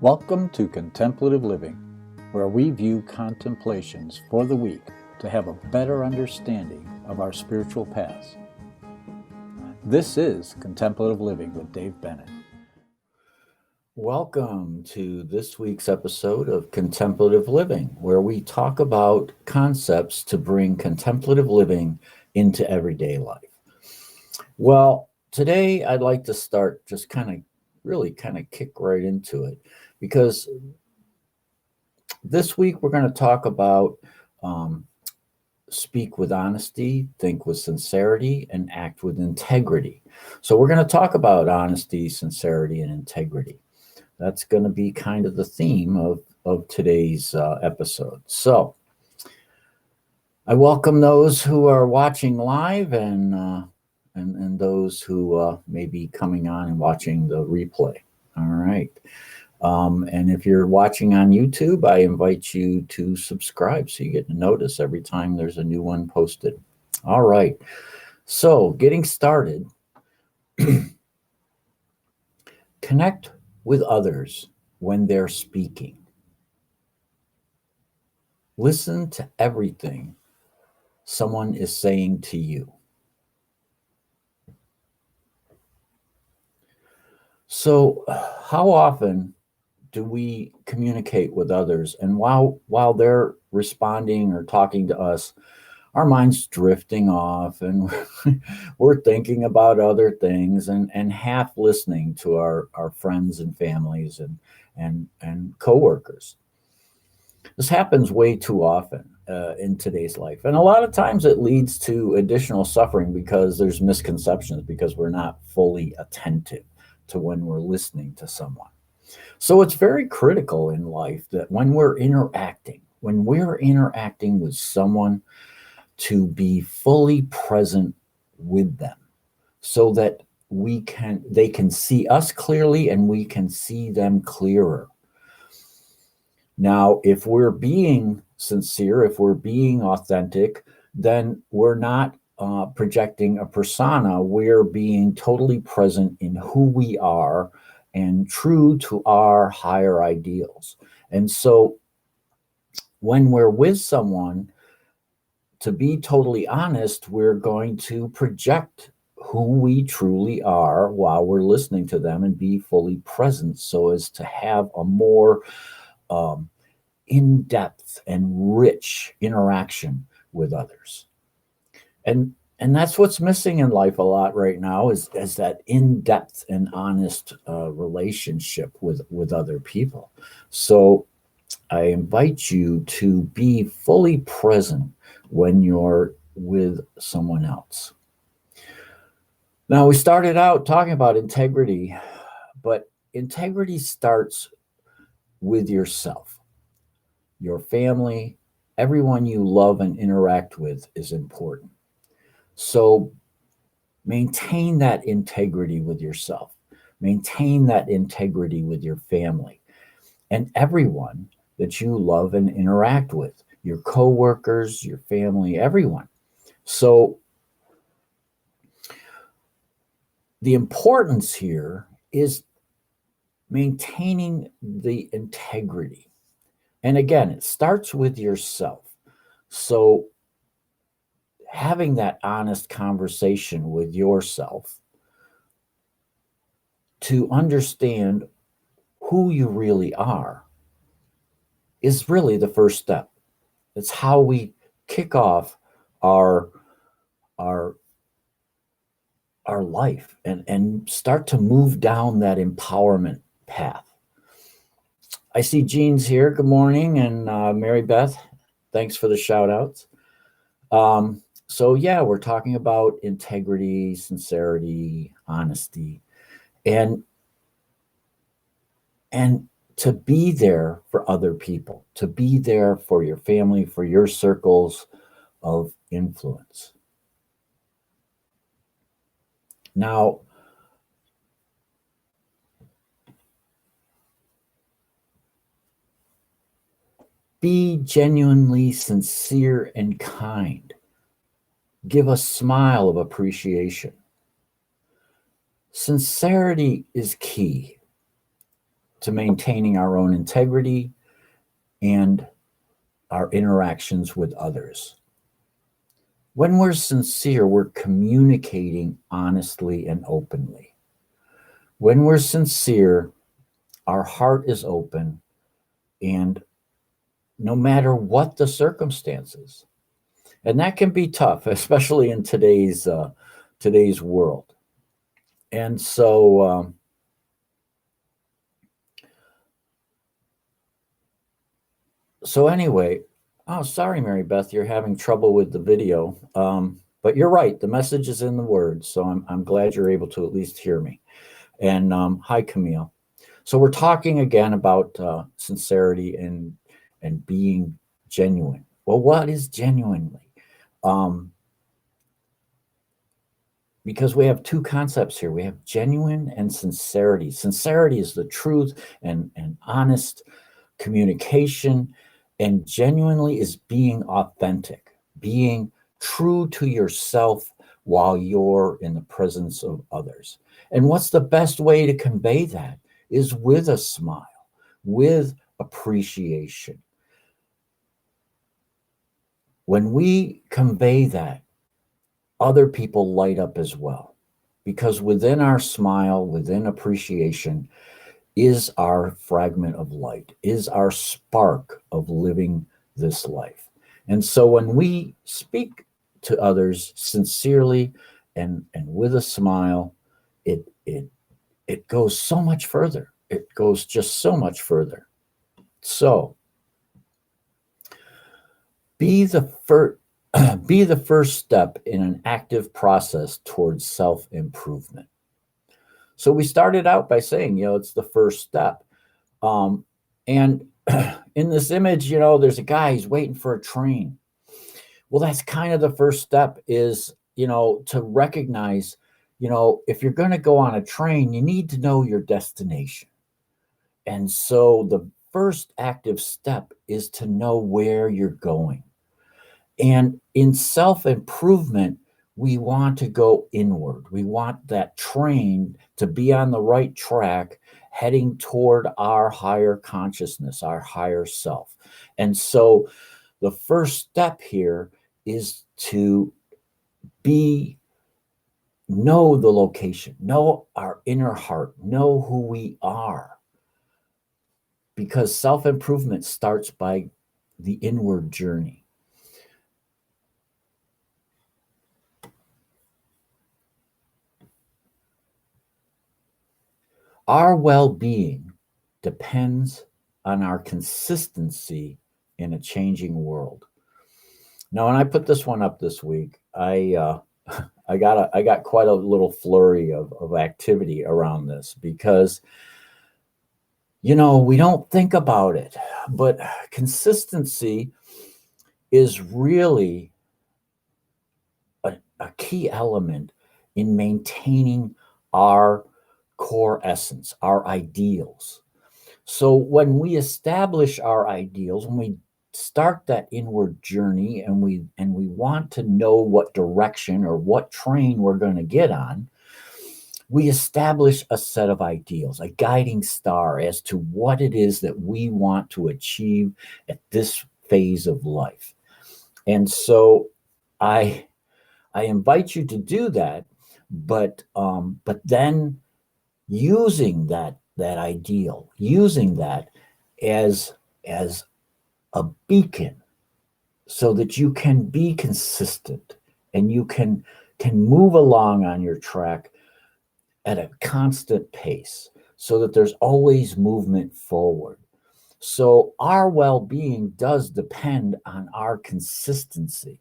Welcome to Contemplative Living, where we view contemplations for the week to have a better understanding of our spiritual paths. This is Contemplative Living with Dave Bennett. Welcome to this week's episode of Contemplative Living, where we talk about concepts to bring contemplative living into everyday life. Well, today I'd like to start just really kick right into it, because this week we're going to talk about speak with honesty, think with sincerity, and act with integrity. So we're going to talk about honesty, sincerity, and integrity. That's going to be kind of the theme of today's episode. So I welcome those who are watching live and those who may be coming on and watching the replay. All right. And if you're watching on YouTube, I invite you to subscribe so you get to notice every time there's a new one posted. All right. So getting started, connect with others when they're speaking. Listen to everything someone is saying to you. So how often do we communicate with others, and while they're responding or talking to us, our mind's drifting off and we're thinking about other things and half listening to our friends and families and coworkers? This happens way too often in today's life, and a lot of times it leads to additional suffering because there's misconceptions, because we're not fully attentive to when we're listening to someone. So it's very critical in life that when we're interacting with someone, to be fully present with them so that they can see us clearly and we can see them clearer. Now, if we're being sincere, if we're being authentic, then we're not projecting a persona. We're being totally present in who we are and true to our higher ideals. And so when we're with someone, to be totally honest, we're going to project who we truly are while we're listening to them and be fully present so as to have a more in-depth and rich interaction with others. And that's what's missing in life a lot right now is that in-depth and honest relationship with other people. So I invite you to be fully present when you're with someone else. Now, we started out talking about integrity, but integrity starts with yourself. Your family, everyone you love and interact with is important. So maintain that integrity with yourself. Maintain that integrity with your family and everyone that you love and interact with, your coworkers, your family, everyone. So the importance here is maintaining the integrity. And again, it starts with yourself. So having that honest conversation with yourself to understand who you really are is really the first step. It's how we kick off our life and start to move down that empowerment path. I see Jean's here. Good morning. And Mary Beth, thanks for the shout outs. So yeah, we're talking about integrity, sincerity, honesty, and to be there for other people, to be there for your family, for your circles of influence. Now, be genuinely sincere and kind. Give a smile of appreciation. Sincerity is key. to maintaining our own integrity and our interactions with others. When we're sincere, we're communicating honestly and openly. When we're sincere, our heart is open, and no matter what the circumstances, and that can be tough, especially in today's world. And so anyway, oh, sorry, Mary Beth, you're having trouble with the video. But you're right, the message is in the words, so I'm glad you're able to at least hear me. And hi, Camille. So we're talking again about sincerity and being genuine. Well, what is genuinely? Because we have two concepts here. We have genuine and sincerity. Sincerity is the truth and honest communication, and genuinely is being authentic, being true to yourself while you're in the presence of others. And what's the best way to convey that is with a smile, with appreciation. When we convey that, other people light up as well, because within our smile, within appreciation, is our fragment of light, is our spark of living this life. And so when we speak to others sincerely and with a smile, it goes so much further. It goes just so much further. So be the first step in an active process towards self-improvement. So we started out by saying, it's the first step. And in this image, there's a guy, he's waiting for a train. Well, that's kind of the first step is, to recognize, if you're going to go on a train, you need to know your destination. And so the first active step is to know where you're going. And in self-improvement, we want to go inward. We want that train to be on the right track, heading toward our higher consciousness, our higher self. And so the first step here is to know the location, know our inner heart, know who we are. Because self-improvement starts by the inward journey. Our well-being depends on our consistency in a changing world. Now, when I put this one up this week, I got quite a little flurry of activity around this because, we don't think about it, but consistency is really a key element in maintaining our core essence, our ideals. So when we establish our ideals, when we start that inward journey and we want to know what direction or what train we're going to get on, we establish a set of ideals, a guiding star as to what it is that we want to achieve at this phase of life. And so I invite you to do that, but then using that ideal, using that as a beacon so that you can be consistent and you can move along on your track at a constant pace so that there's always movement forward. So our well-being does depend on our consistency.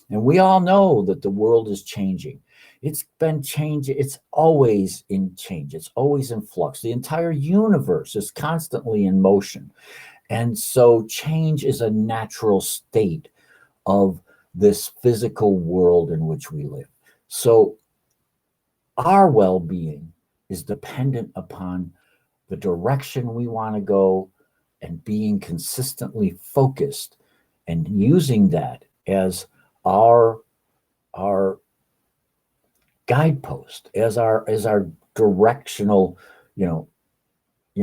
And we all know that the world is changing. It's been changing. It's always in change. It's always in flux. The entire universe is constantly in motion. And so change is a natural state of this physical world in which we live. So our well-being is dependent upon the direction we want to go and being consistently focused and using that as our guidepost, as our directional,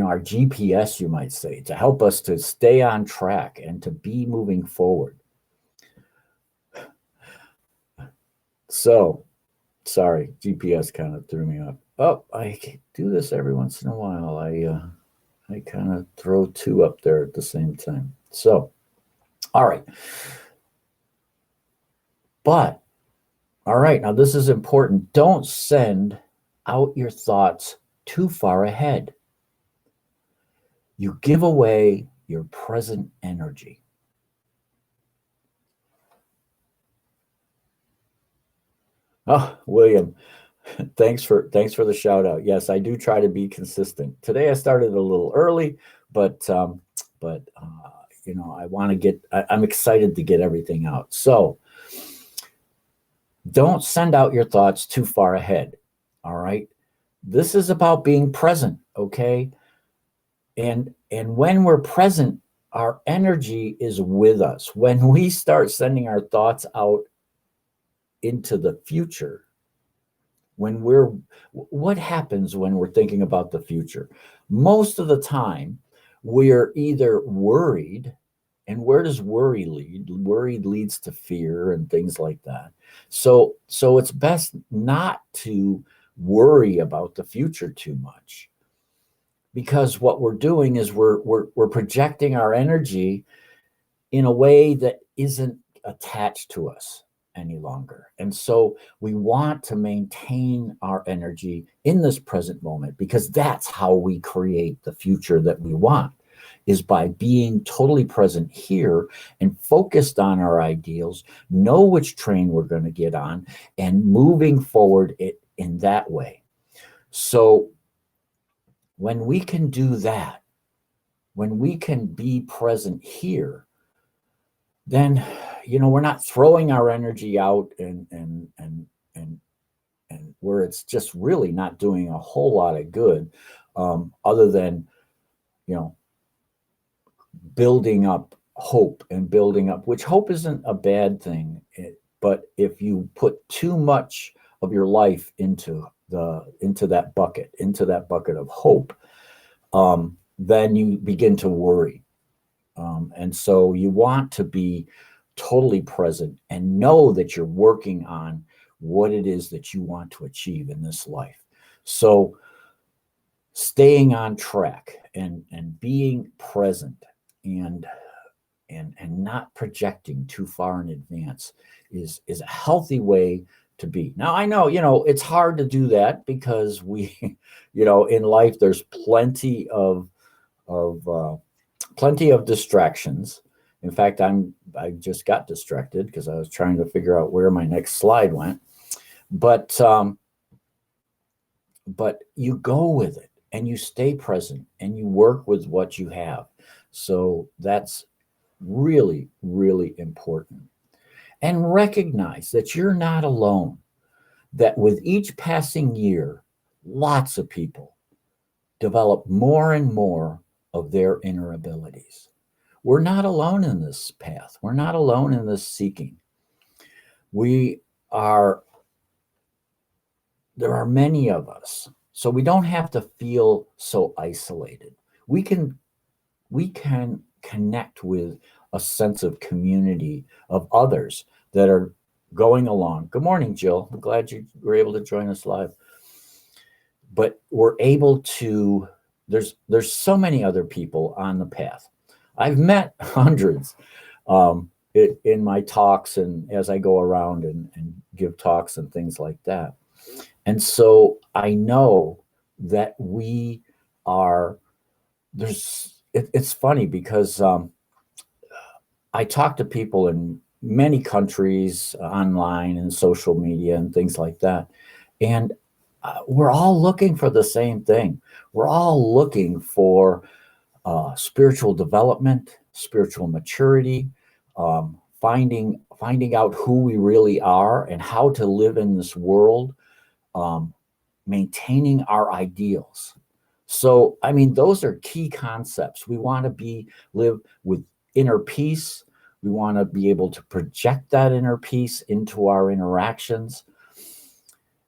our GPS, you might say, to help us to stay on track and to be moving forward. So, sorry, GPS kind of threw me off. Oh, I do this every once in a while. I kind of throw two up there at the same time. So, all right. But, all right, now this is important. Don't send out your thoughts too far ahead. You give away your present energy. Oh, William, thanks for the shout out. Yes, I do try to be consistent. Today I started a little early, but I want to get. I'm excited to get everything out. So don't send out your thoughts too far ahead. All right, this is about being present. Okay, and when we're present, our energy is with us. When we start sending our thoughts out into the future, what happens when we're thinking about the future? Most of the time, we're either worried, and where does worry lead? Worry leads to fear and things like that. So it's best not to worry about the future too much, because what we're doing is we're projecting our energy in a way that isn't attached to us any longer. And so we want to maintain our energy in this present moment, because that's how we create the future that we want, is by being totally present here and focused on our ideals, know which train we're going to get on, and moving forward in that way. So when we can do that, when we can be present here, then we're not throwing our energy out and where it's just really not doing a whole lot of good, other than building up hope and building up, which hope isn't a bad thing, but if you put too much of your life into that bucket of hope, then you begin to worry. And so you want to be totally present and know that you're working on what it is that you want to achieve in this life. So staying on track and being present and not projecting too far in advance is a healthy way to be. Now, I know, it's hard to do that, because we, in life, there's plenty of distractions. In fact, I just got distracted because I was trying to figure out where my next slide went. But you go with it and you stay present and you work with what you have. So that's really, really important. And recognize that you're not alone, that with each passing year, lots of people develop more and more of their inner abilities. We're not alone in this path. We're not alone in this seeking. There are many of us, so we don't have to feel so isolated. We can connect with a sense of community of others that are going along. Good morning, Jill. I'm glad you were able to join us live. But we're able to, there's so many other people on the path. I've met hundreds in my talks and as I go around and give talks and things like that. And so I know that we are, it's funny because I talk to people in many countries online and social media and things like that. And we're all looking for the same thing. We're all looking for spiritual development, spiritual maturity, finding out who we really are and how to live in this world, maintaining our ideals. So, I mean, those are key concepts. We want to live with inner peace. We want to be able to project that inner peace into our interactions.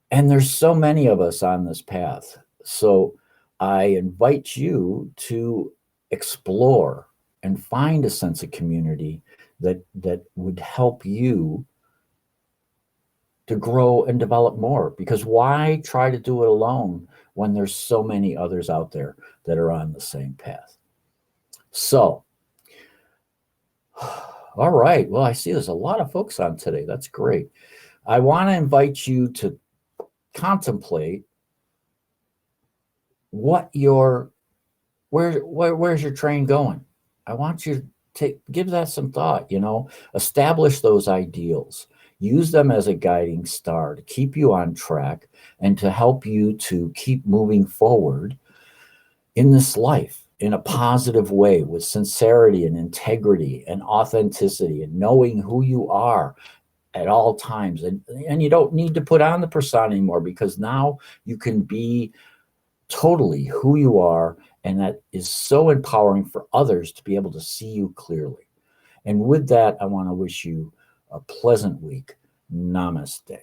And there's so many of us on this path. So I invite you to explore and find a sense of community that would help you to grow and develop more. Because why try to do it alone when there's so many others out there that are on the same path? So, all right. Well, I see there's a lot of folks on today. That's great. I want to invite you to contemplate where's your train going. I want you to give that some thought, establish those ideals, use them as a guiding star to keep you on track and to help you to keep moving forward in this life in a positive way with sincerity and integrity and authenticity and knowing who you are at all times. And you don't need to put on the persona anymore, because now you can be totally who you are. And that is so empowering for others to be able to see you clearly. And with that, I want to wish you a pleasant week. Namaste.